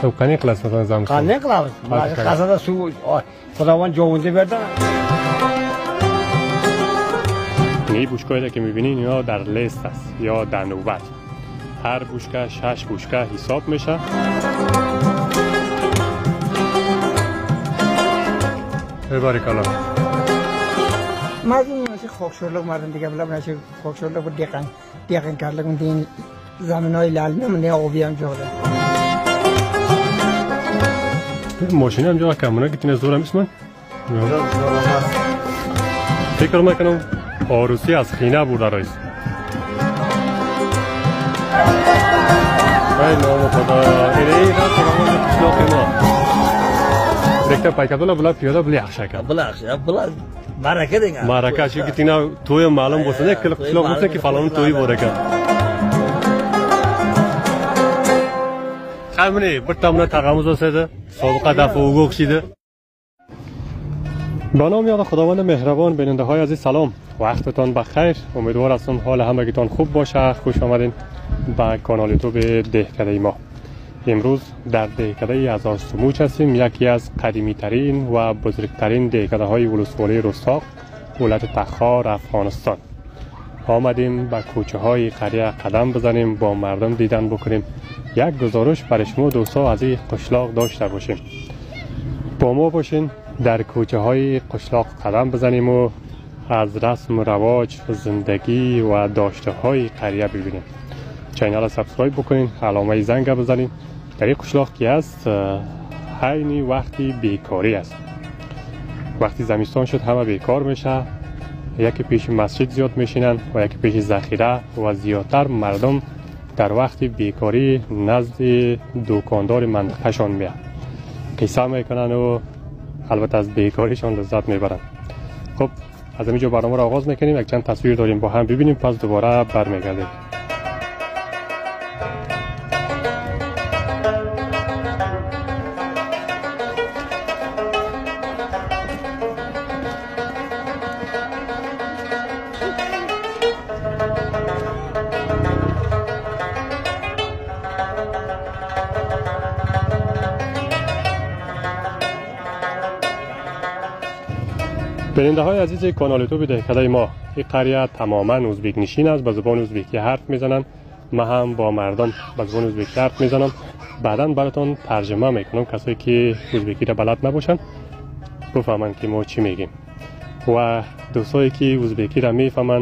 تو قنی کلاس مثلا زمستون قنی کلاس قصد سو خداوند جوونده برده. این بشکه‌ای که می‌بینین اینا در لیست است یا در نوبت. هر بشکه 6 بشکه حساب میشه. ببارک الله. مردم مثل خوکشورلوک مردم دیگه بلا بناشه خوکشورلوک بود دیگه کارلوک من دین زمینای لالمی من آبی هم جوره. ماشین هم جا کمونه که تینه زور همیست من؟ فکر میکنم آروسی از خینه بوده رایست. ای نام خدا اینه را تمام قشلاق ما. دیگه پیکادولا بلا پیاده بلی اخشه کن. بلا مرکه دیگه. مرکه چی که تینا توی معلوم بسنه که قشلاق بسنه که فلان توی بوده کن. خیلی برتامونه تقاموز هسته. سابقه دفع و گوشیده. به نام یاد خداوند مهربان بیننده های عزیز سلام. وقتتان بخیر. امیدوار هستم حال همگیتان خوب باشه. خوش آمدین به کانال یوتیوب دهکده ما. امروز در دهکده هزار سموچ هستیم، یکی از قدیمی ترین و بزرگترین دهکده های ولسوالی رستاق ولایت تخار افغانستان. آمدیم به کوچه های قریه قدم بزنیم، با مردم دیدن بکنیم، یک گزارش برای شما دوستا از این قشلاق داشته باشیم. با ما باشین در کوچه های قشلاق قدم بزنیم و از رسم و رواج زندگی و داشته های قریه ببینیم. چینل را سابسکرایب بکنین، علامه زنگ بزنین. در این قشلاق که است حین وقتی بیکاری است. وقتی زمستان شد همه بیکار میشه، یکی پیش مسجد زیاد میشینن و یکی پیش ذخیره و زیادتر مردم در وقت بیکاری نزد دکاندار منطقه شان میاد، قصه میکنن و البته از بیکاریشان لذت میبرن. خب از اینجا برنامه را آغاز میکنیم، یک چند تصویر داریم با هم ببینیم، پس دوباره برمیگردیم. بیننده های عزیز کانال یوتیوب دهکده ما، این قریه تماما ازبک نشین است، به زبان ازبکی حرف میزنن. ما هم با مردم به زبان ازبکی حرف میزنم، بعدا براتون ترجمه میکنم کسایی که ازبکی را بلد نباشن بفهمن که ما چی میگیم و دوستایی که ازبکی را میفهمن